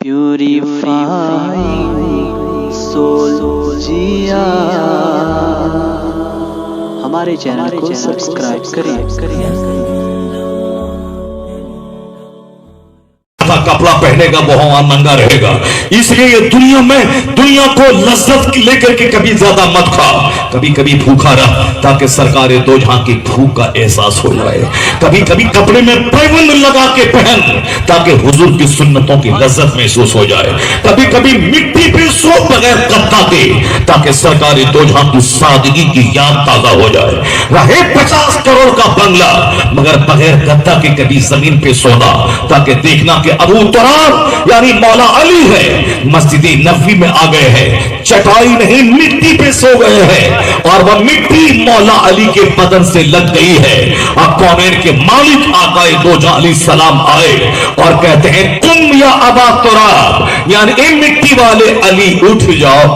Purifying civil جیا ہمارے channel کو subscribe کریں۔ کپڑا پہنے گا وہ وہاں ننگا رہے گا، اس لیے یہ دنیا کو لذت لے کر کے کبھی زیادہ مت کھا، کبھی کبھی بھوکا رہ تاکہ سرکار دو جہاں کی بھوک کا احساس ہو جائے، کبھی کبھی کپڑے میں پیوند لگا کے پہن تاکہ حضور کی سنتوں کی لذت محسوس ہو جائے، کبھی کبھی مٹی پہ سو بغیر گدا کے تاکہ سرکار دو جہاں کی سادگی کی یاد تازہ ہو جائے، رہے 50 کروڑ کا بنگلہ مگر بغیر گدا کے کبھی زمین پہ سونا تاکہ دیکھنا کہ ابو تراب یعنی مولا علی ہے، مسجد نبوی میں آ گئے ہیں، چٹائی نہیں مٹی پہ سو گئے ہیں اور وہ مٹی مولا علی کے بدن سے لگ گئی ہے۔ اب کونین کے مالک آقا دو جہاں علیہ السلام آئے اور کہتے ہیں تم یا ابا تراب یعنی اے مٹی والے علی اٹھ جاؤ،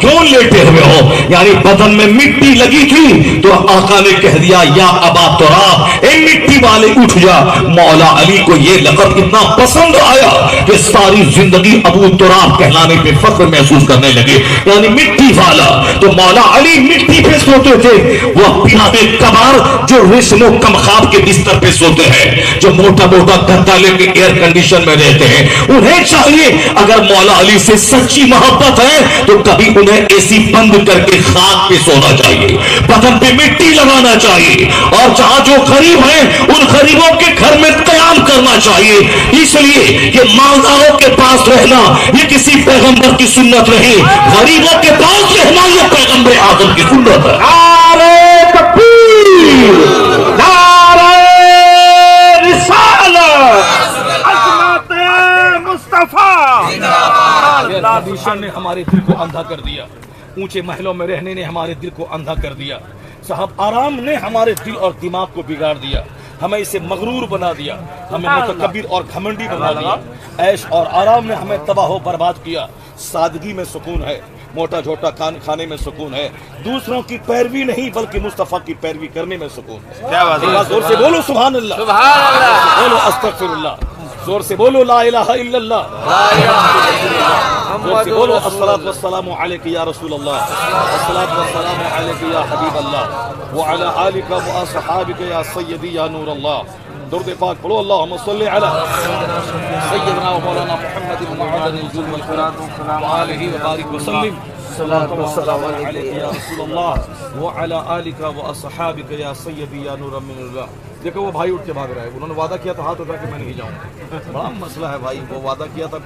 کیوں لیٹے ہوئے ہو؟ یعنی بدن میں مٹی لگی تھی تو آقا نے کہہ دیا یا ابا تراب اے مٹی والے اٹھ جا۔ مولا علی کو یہ لقب اتنا پسند آیا کہ ساری زندگی ابو تراب کہلانے پہ فخر محسوس کرنے لگے، یعنی مٹی والا۔ تو مولا علی مٹی پہ سوتے تھے، وہ پیادے کبار جو ریشم و کمخاب کے بستر پہ سوتے ہیں، جو موٹا گدا لے کے ایئر کنڈیشن میں رہتے ہیں، انہیں چاہیے اگر مولا علی سے سچی محبت ہے تو کبھی انہیں اے سی بند کر کے خاک پہ سونا چاہیے، بدن پہ مٹی لگانا چاہیے، اور جہاں جو غریب ہیں ان غریبوں کے گھر میں قیام کرنا چاہیے۔ اس لیے کہ مالداروں کے پاس رہنا یہ کسی پیغمبر کی سنت نہیں، غریبوں کے پاس رہنا یہ پیغمبر اعظم کی سنت ہے۔ نعرہ تکبیر، نعرہ رسالت، عظمت مصطفیٰ۔ اللہ نے ہمارے دل کو اندھا کر دیا، اونچے محلوں میں رہنے نے ہمارے دل کو اندھا کر دیا، صاحب آرام نے ہمارے دل اور دماغ کو بگاڑ دیا، ہمیں اسے مغرور بنا دیا، ہمیں متکبر اور گھمنڈی بنا دیا، عیش اور آرام نے ہمیں تباہ و برباد کیا۔ سادگی میں سکون ہے، موٹا جھوٹا کھانے میں سکون ہے، دوسروں کی پیروی نہیں بلکہ مصطفیٰ کی پیروی کرنے میں سکون ہے۔ کیا بات ہے؟ زور سے بولو سبحان اللہ، سبحان اللہ، بولو استغفر اللہ، زور سے بولو لا الہ الا اللہ، زور سے بولو الصلاۃ والسلام علیک یا رسول اللہ، الصلاۃ والسلام علیک یا حبیب اللہ، وعلی آلک واصحابک یا سیدی یا نور اللہ۔ درود پاک پڑھو، اللہم صلی علی سیدنا و مولانا محمد معدن الجود والکرام وآلہ وبارک وسلم، صلاۃ والسلام علیک یا رسول اللہ وعلی آلک واصحابک یا سیدی یا نور من اللہ۔ دیکھو وہ بھائی اٹھ کے بھاگ رہا ہے، انہوں نے وعدہ کیا تھا ہاتھ اٹھا کے میں نہیں جاؤں، بڑا مسئلہ ہے بھائی، وہ وعدہ کیا تھا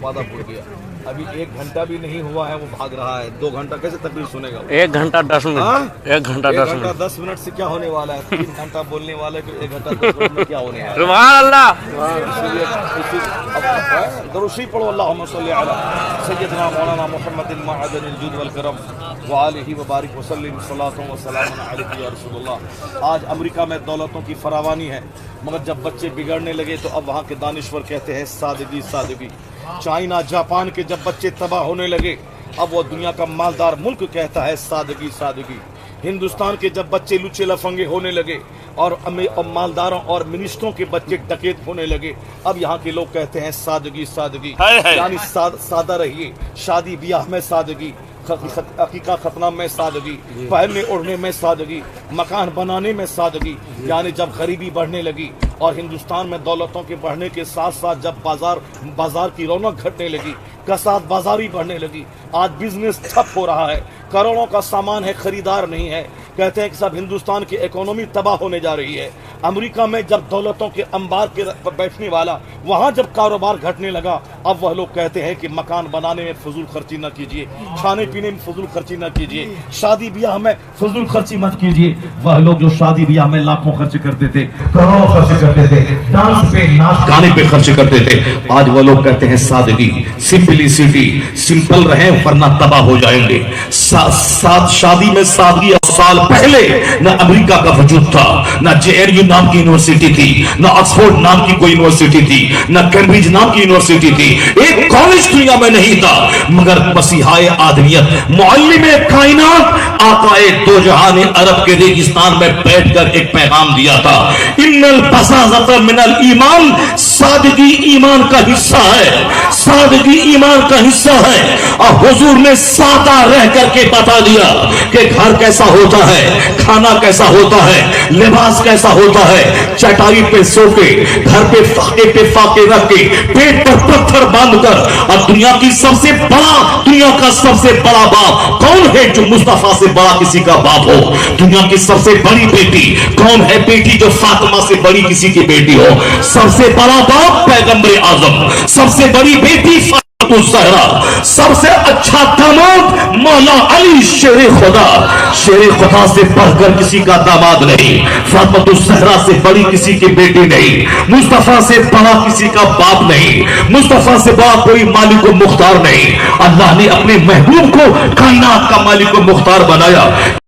وعدہ بھول گیا، ابھی 1 گھنٹہ بھی نہیں ہوا ہے وہ بھاگ رہا ہے، 2 گھنٹہ کیسے تقریر سنے گا؟ 1 گھنٹہ 10 منٹ، 1 گھنٹہ 10 منٹ سے کیا ہونے والا ہے؟ 3 گھنٹہ بولنے والے کو 1 گھنٹہ 10 منٹ میں کیا ہونے والا ہے؟ سبحان اللہ۔ دروشی پڑھو، اللہم صلی علی سیدنا مولانا محمد المعدن الجود والکرم وآلہ وبارک وسلم، صلاۃ و سلام علیک یا رسول اللہ۔ آج امریکہ میں دولتوں کی فراوانی ہے مگر جب بچے بگڑنے لگے تو اب وہاں کے دانشور کہتے ہیں سادگی سادگی۔ چائنا جاپان کے جب بچے تباہ ہونے لگے اب وہ دنیا کا مالدار ملک کہتا ہے سادگی سادگی۔ ہندوستان کے جب بچے لچے لفنگے ہونے لگے اور مالداروں اور منسٹروں کے بچے ڈکیت ہونے لگے اب یہاں کے لوگ کہتے ہیں سادگی سادگی، یعنی سادہ رہیے، شادی بیاہ میں سادگی، عقیقہ ختنہ میں سادگی، پہننے اوڑھنے میں سادگی، مکان بنانے میں سادگی۔ یعنی جب غریبی بڑھنے لگی اور ہندوستان میں دولتوں کے بڑھنے کے ساتھ ساتھ جب بازار کی رونق گھٹنے لگی، کساد بازاری بڑھنے لگی، آج بزنس ٹھپ ہو رہا ہے، کروڑوں کا سامان ہے خریدار نہیں ہے، کہتے ہیں کہ سب ہندوستان کی اکانومی تباہ ہونے جا رہی ہے۔ امریکہ میں جب دولتوں کے انبار کے بیٹھنے والا وہاں جب کاروبار گھٹنے لگا اب وہ لوگ کہتے ہیں کہ مکان بنانے میں فضول خرچی نہ کیجیے، کھانے پینے میں فضول خرچی نہ کیجیے، شادی بیاہ میں فضول خرچی مت کیجیے۔ وہ لوگ جو شادی بیاہ میں لاکھوں خرچ کرتے تھے، کروڑوں خرچ کرتے تھے، ڈانس پہ ناچ گانے پہ خرچ کرتے تھے، آج وہ لوگ کہتے ہیں سادگی، سمپلیسٹی، سمپل رہیں ورنہ تباہ ہو جائیں گے۔ شادی میں سادگی، سال پہلے نہ امریکہ کا وجود تھا، نہ JNU نام کی یونیورسٹی تھی، نہ آکسفورڈ نام کی کوئی یونیورسٹی تھی، نہ کیمبرج نام کی یونیورسٹی تھی، ایک کالج دنیا میں نہیں تھا مگر مسیحائے آدمیت، معلم کائنات آقا دو جہان عرب کے ریگستان میں بیٹھ کر ایک پیغام دیا تھا، ان البساطۃ من الایمان، سادگی ایمان کا حصہ ہے، سادگی ایمان کا حصہ ہے. اور حضور نے سادہ رہ کر کے بتا دیا کہ گھر کیسا ہوتا ہے, کھانا کیسا ہوتا ہے, لباس کیسا ہوتا ہے. چٹائی پہ سو کے, گھر پہ فاقے رکھ کے, پیٹ پر پتھر باندھ کر. اور دنیا کا سب سے بڑا باپ کون ہے جو مصطفیٰ سے بڑا کسی کا باپ ہو؟ دنیا کی سب سے بڑی بیٹی کون ہے؟ بیٹی جو فاطمہ سے بڑی کسی کی بیٹی ہو. سب سے بڑا باپ پیغمبر اعظم, سب سے بڑی بیٹی فاطمہ الزہرا, سب سے اچھا داماد مولا علی شیر خدا. شیر خدا سے بڑھ کر کسی کا داماد نہیں, فاطمہ الزہرا سے بڑی کسی کی بیٹی نہیں, مصطفیٰ سے بڑا کسی کا باپ نہیں, مصطفیٰ سے بڑا کوئی مالک و مختار نہیں. اللہ نے اپنے محبوب کو کائنات کا مالک و مختار بنایا.